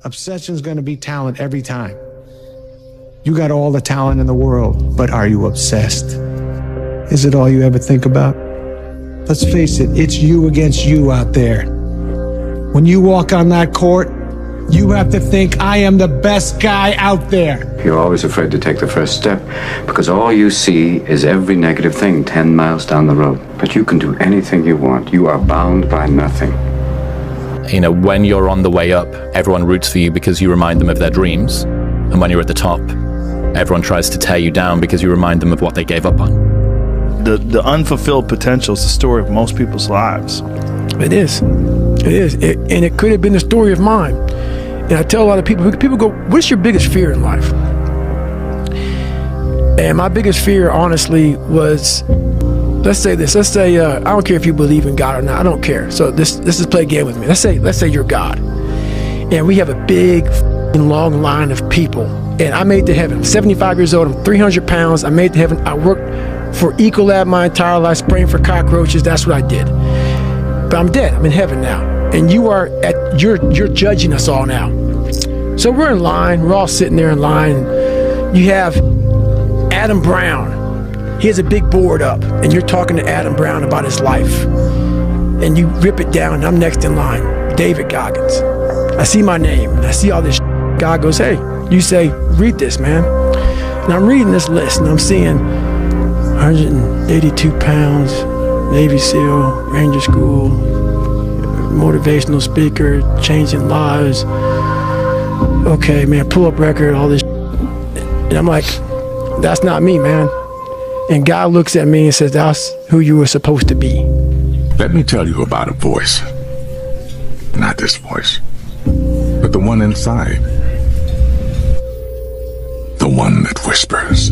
Obsession's gonna be talent every time. You got all the talent in the world, but are you obsessed? Is it all you ever think about? Let's face it, it's you against you out there. When you walk on that court, you have to think, I am the best guy out there. You're always afraid to take the first step because all you see is every negative thing 10 miles down the road. But you can do anything you want. You are bound by nothing. You know, when you're on the way up, everyone roots for you because you remind them of their dreams. And when you're at the top, everyone tries to tear you down because you remind them of what they gave up on. The unfulfilled potential is the story of most people's lives. It is. It is. And it could have been the story of mine. And I tell a lot of people go, what's your biggest fear in life? And my biggest fear, honestly, was, let's say this. Let's say, I don't care if you believe in God or not. I don't care. So let's just play a game with me. Let's say you're God. And we have a big, long line of people. And I made it to heaven. I'm 75 years old. I'm 300 pounds. I made it to heaven. I worked for Ecolab my entire life, spraying for cockroaches. That's what I did. But I'm dead. I'm in heaven now. And you're judging us all now. So we're in line. We're all sitting there in line. You have Adam Brown. He has a big board up, and you're talking to Adam Brown about his life. And you rip it down, and I'm next in line. David Goggins. I see my name, and I see all this. God goes, hey, you say, read this, man. And I'm reading this list, and I'm seeing 182 pounds, Navy SEAL, Ranger School, motivational speaker, changing lives. Okay, man, pull up record, all this. And I'm like, that's not me, man. And God looks at me and says, that's who you were supposed to be. Let me tell you about a voice. Not this voice, but the one inside. The one that whispers.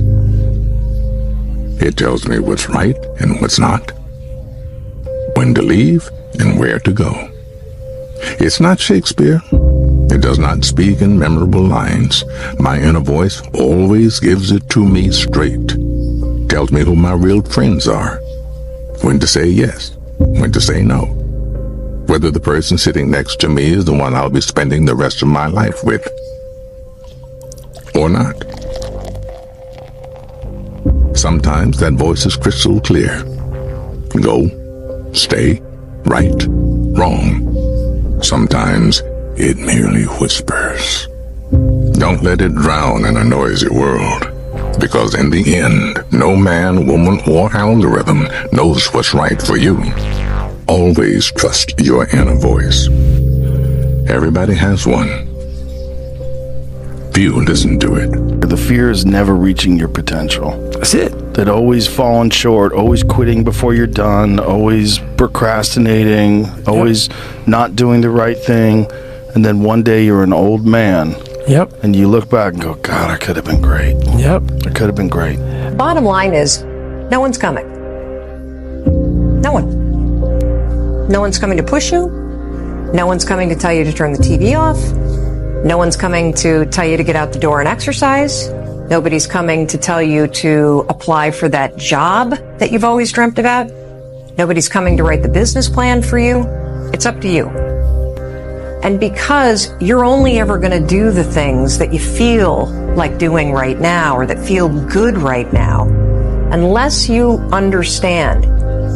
It tells me what's right and what's not, when to leave and where to go. It's not Shakespeare. It does not speak in memorable lines. My inner voice always gives it to me straight. Tells me who my real friends are. When to say yes, when to say no. Whether the person sitting next to me is the one I'll be spending the rest of my life with. Or not. Sometimes that voice is crystal clear. Go, stay, right, wrong. Sometimes it merely whispers. Don't let it drown in a noisy world, because in the end, no man, woman, or algorithm knows what's right for you. Always trust your inner voice. Everybody has one. Few listen to it. The fear is never reaching your potential. That's it. That always falling short, always quitting before you're done, always procrastinating, always not doing the right thing. And then one day you're an old man. Yep. And you look back and go, God, I could have been great. Yep. I could have been great. Bottom line is, no one's coming. No one. No one's coming to push you. No one's coming to tell you to turn the TV off. No one's coming to tell you to get out the door and exercise. Nobody's coming to tell you to apply for that job that you've always dreamt about. Nobody's coming to write the business plan for you. It's up to you. And because you're only ever going to do the things that you feel like doing right now or that feel good right now, unless you understand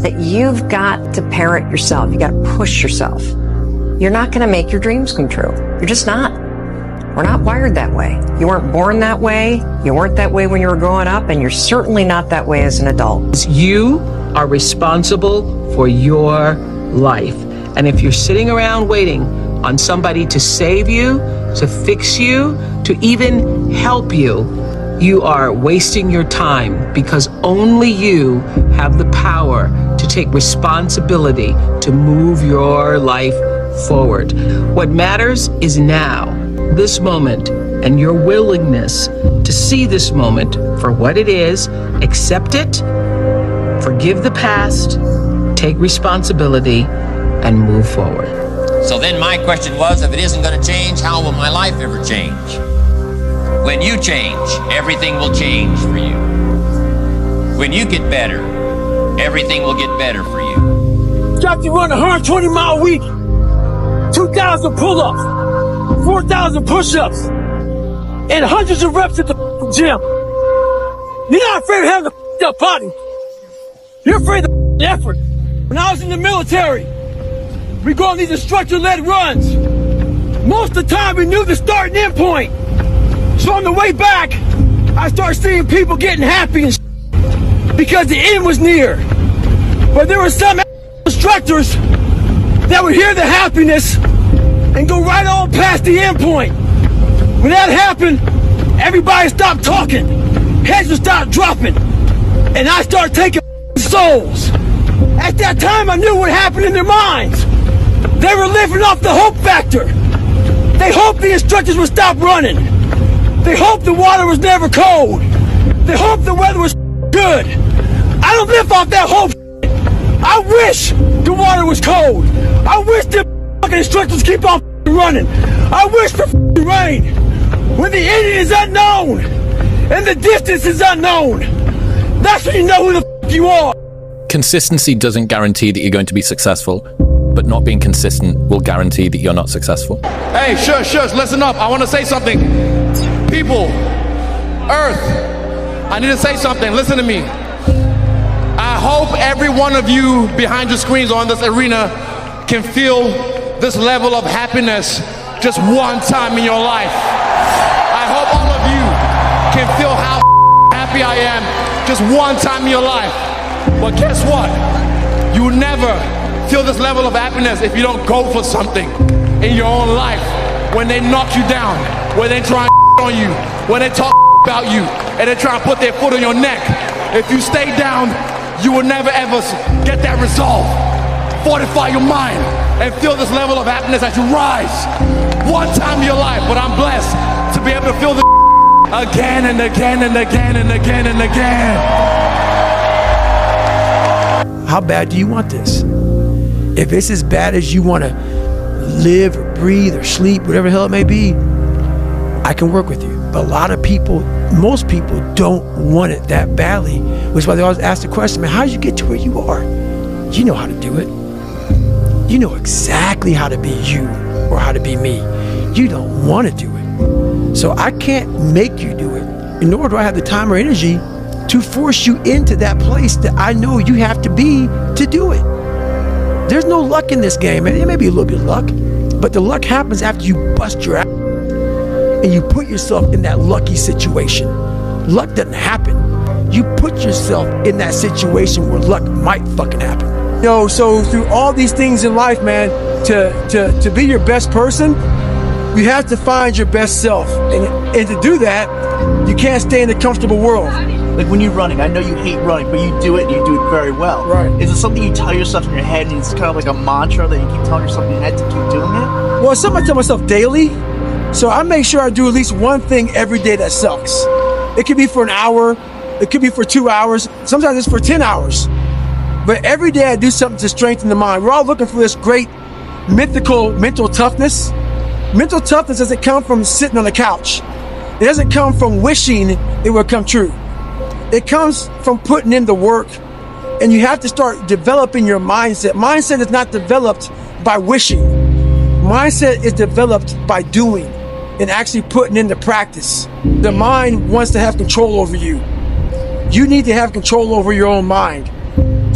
that you've got to parent yourself, you got to push yourself, you're not going to make your dreams come true. You're just not. We're not wired that way. You weren't born that way. You weren't that way when you were growing up, and you're certainly not that way as an adult. You are responsible for your life. And if you're sitting around waiting on somebody to save you, to fix you, to even help you, you are wasting your time, because only you have the power to take responsibility to move your life forward. What matters is now, this moment, and your willingness to see this moment for what it is, accept it, forgive the past, take responsibility, and move forward. So then my question was, if it isn't going to change, how will my life ever change? When you change, everything will change for you. When you get better, everything will get better for you. Got to run a 120-mile week, 2,000 pull-ups. 4,000 push-ups and hundreds of reps at the gym. You're not afraid of having a up body. You're afraid of the effort. When I was in the military, we go on these instructor-led runs. Most of the time, we knew the start and end point. So on the way back, I started seeing people getting happy and because the end was near. But there were some instructors that would hear the happiness and go right on past the end point. When that happened, everybody stopped talking. Heads would stop dropping. And I started taking souls. At that time, I knew what happened in their minds. They were living off the hope factor. They hoped the instructors would stop running. They hoped the water was never cold. They hoped the weather was good. I don't live off that hope. I wish the water was cold. I wish the fucking instructors keep on running. I wish for rain. When the ending is unknown and the distance is unknown, that's when you know who the you are. Consistency doesn't guarantee that you're going to be successful, but not being consistent will guarantee that you're not successful. Hey, shush, listen up. I want to say something. People, Earth, I need to say something. Listen to me. I hope every one of you behind your screens or in this arena can feel this level of happiness just one time in your life. I hope all of you can feel how happy I am just one time in your life. But guess what? You will never feel this level of happiness if you don't go for something in your own life. When they knock you down, when they try on you, when they talk about you, and they try to put their foot on your neck. If you stay down, you will never ever get that resolve. Fortify your mind and feel this level of happiness as you rise. One time in your life, but I'm blessed to be able to feel this again and again and again and again and again. How bad do you want this? If it's as bad as you want to live or breathe or sleep, whatever the hell it may be, I can work with you. But a lot of people, most people don't want it that badly, which is why they always ask the question, man, how did you get to where you are? You know how to do it. You know exactly how to be you or how to be me. You don't want to do it. So I can't make you do it, and nor do I have the time or energy to force you into that place that I know you have to be to do it. There's no luck in this game, man. There may be a little bit of luck, but the luck happens after you bust your ass and you put yourself in that lucky situation. Luck doesn't happen. You put yourself in that situation where luck might fucking happen. Yo, so through all these things in life, man, to be your best person, you have to find your best self. And to do that, you can't stay in the comfortable world. Like when you're running, I know you hate running, but you do it and you do it very well. Right. Is it something you tell yourself in your head and it's kind of like a mantra that you keep telling yourself in your head to keep doing it? Well, it's something I tell myself daily. So I make sure I do at least one thing every day that sucks. It could be for an hour. It could be for 2 hours. Sometimes it's for 10 hours. But every day I do something to strengthen the mind. We're all looking for this great mythical mental toughness. Mental toughness doesn't come from sitting on the couch. It doesn't come from wishing it will come true. It comes from putting in the work. And you have to start developing your mindset. Mindset is not developed by wishing. Mindset is developed by doing and actually putting into practice. The mind wants to have control over you. You need to have control over your own mind.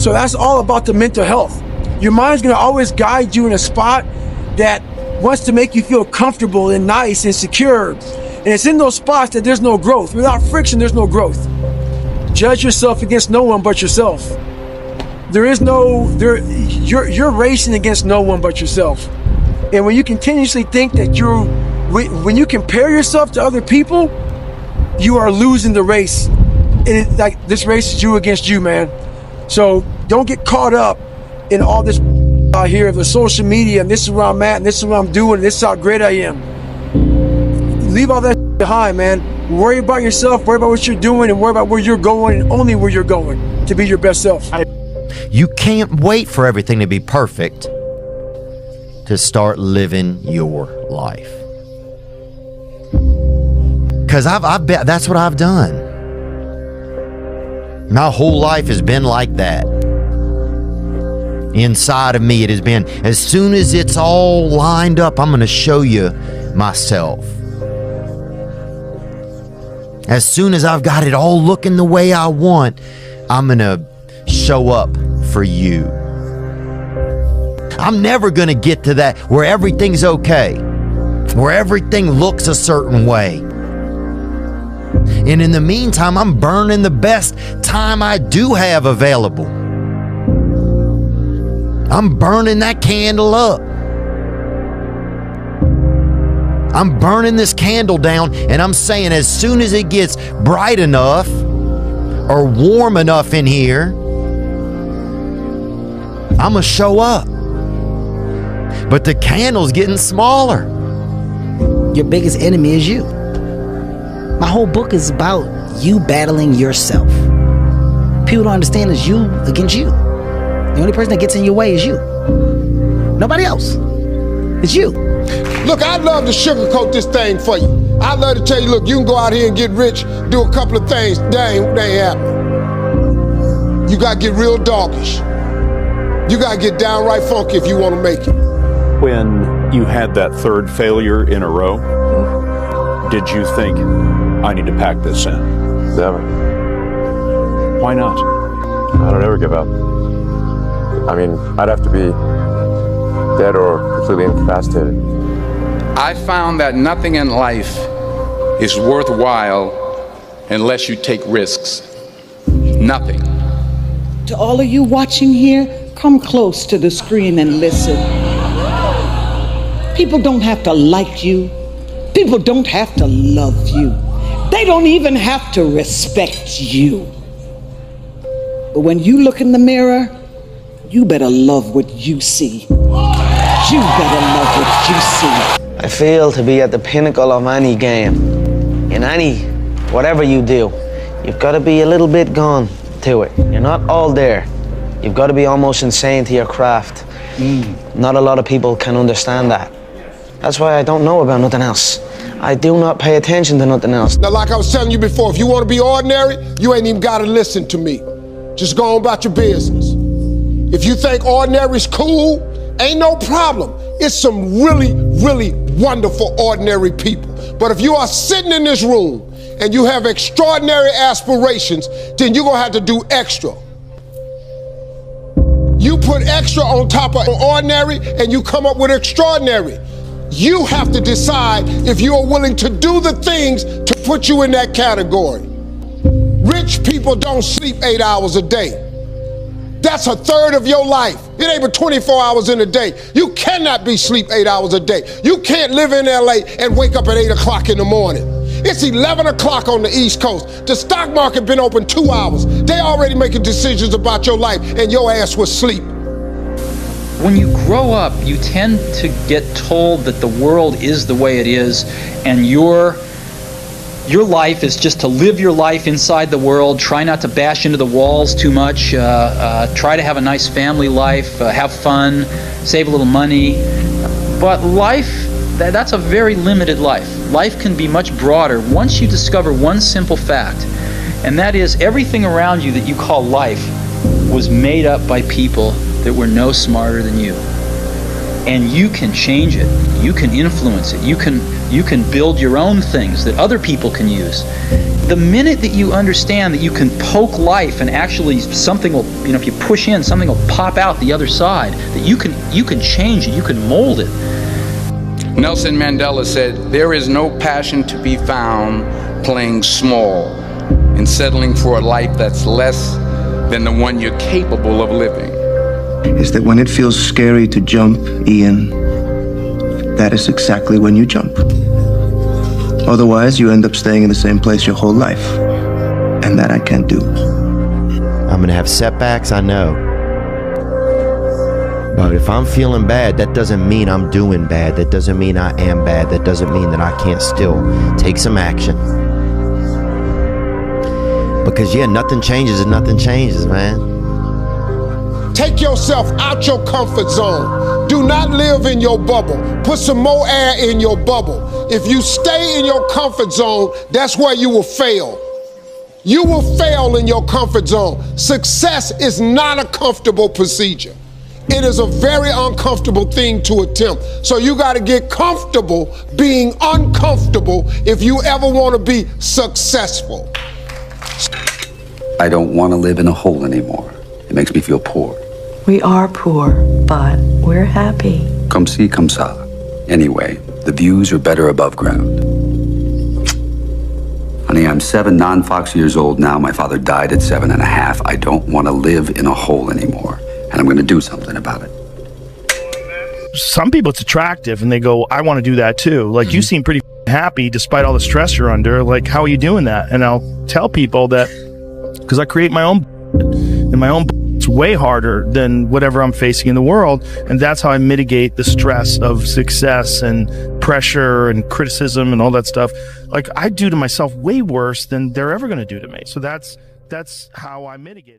So that's all about the mental health. Your mind's gonna always guide you in a spot that wants to make you feel comfortable and nice and secure. And it's in those spots that there's no growth. Without friction, there's no growth. Judge yourself against no one but yourself. You're racing against no one but yourself. And when you continuously think that when you compare yourself to other people, you are losing the race. And it's like this race is you against you, man. So don't get caught up in all this out here of the social media and this is where I'm at and this is what I'm doing and this is how great I am. Leave all that behind, man. Worry about yourself, worry about what you're doing, and worry about where you're going and only where you're going to be your best self. You can't wait for everything to be perfect to start living your life. Because I've bet that's what I've done. My whole life has been like that. Inside of me, it has been, as soon as it's all lined up, I'm going to show you myself. As soon as I've got it all looking the way I want, I'm gonna show up for you. I'm never gonna get to that where everything's okay, where everything looks a certain way. And in the meantime, I'm burning the best time I do have available. I'm burning that candle up. I'm burning this candle down, and I'm saying as soon as it gets bright enough or warm enough in here, I'm gonna show up. But the candle's getting smaller. Your biggest enemy is you. My whole book is about you battling yourself. People don't understand it's you against you. The only person that gets in your way is you. Nobody else. It's you. Look, I'd love to sugarcoat this thing for you. I'd love to tell you, look, you can go out here and get rich, do a couple of things. They ain't happening. You gotta get real doggish. You gotta get downright funky if you wanna make it. When you had that third failure in a row, did you think, I need to pack this in? Never. Why not? I don't ever give up. I mean, I'd have to be dead or completely incapacitated. I found that nothing in life is worthwhile unless you take risks. Nothing. To all of you watching here, come close to the screen and listen. People don't have to like you. People don't have to love you. They don't even have to respect you. But when you look in the mirror, you better love what you see. You better love what you see. I feel to be at the pinnacle of any game, in whatever you do, you've got to be a little bit gone to it. You're not all there. You've got to be almost insane to your craft. Not a lot of people can understand that. That's why I don't know about nothing else. I do not pay attention to nothing else. Now, like I was telling you before, if you want to be ordinary, you ain't even got to listen to me. Just go on about your business. If you think ordinary's cool, ain't no problem. It's some really, really wonderful ordinary people. But if you are sitting in this room and you have extraordinary aspirations, then you're gonna have to do extra. You put extra on top of ordinary and you come up with extraordinary. You have to decide if you are willing to do the things to put you in that category. Rich people don't sleep 8 hours a day. That's a third of your life. It ain't but 24 hours in a day. You cannot be sleep 8 hours a day. You can't live in LA and wake up at 8 o'clock in the morning. It's 11 o'clock on the East Coast. The stock market been open 2 hours. They already making decisions about your life and your ass was asleep. When you grow up, you tend to get told that the world is the way it is, and your life is just to live your life inside the world, try not to bash into the walls too much, try to have a nice family life, have fun, save a little money. But life, that's a very limited life. Life can be much broader once you discover one simple fact, and that is everything around you that you call life was made up by people that were no smarter than you. And you can change it. You can influence it. You can build your own things that other people can use. The minute that you understand that you can poke life and actually something will, if you push in, something will pop out the other side, that you can change it, you can mold it. Nelson Mandela said, "There is no passion to be found playing small and settling for a life that's less than the one you're capable of living." Is that when it feels scary to jump, Ian, that is exactly when you jump. Otherwise, you end up staying in the same place your whole life. And that I can't do. I'm gonna have setbacks, I know. But if I'm feeling bad, that doesn't mean I'm doing bad. That doesn't mean I am bad. That doesn't mean that I can't still take some action. Because nothing changes if nothing changes, man. Take yourself out your comfort zone. Do not live in your bubble. Put some more air in your bubble. If you stay in your comfort zone, that's where you will fail. You will fail in your comfort zone. Success is not a comfortable procedure. It is a very uncomfortable thing to attempt. So you got to get comfortable being uncomfortable if you ever want to be successful. I don't want to live in a hole anymore. It makes me feel poor. We are poor, but we're happy. Come see, come sa. Anyway, the views are better above ground. Honey, I'm 7 non-Fox years old now. My father died at 7.5. I don't want to live in a hole anymore. And I'm going to do something about it. Some people it's attractive and they go, I want to do that too. Like, you seem pretty happy despite all the stress you're under. Like, how are you doing that? And I'll tell people that because I create my own, and my own it's way harder than whatever I'm facing in the world. And that's how I mitigate the stress of success and pressure and criticism and all that stuff. Like, I do to myself way worse than they're ever going to do to me. So that's how I mitigate it.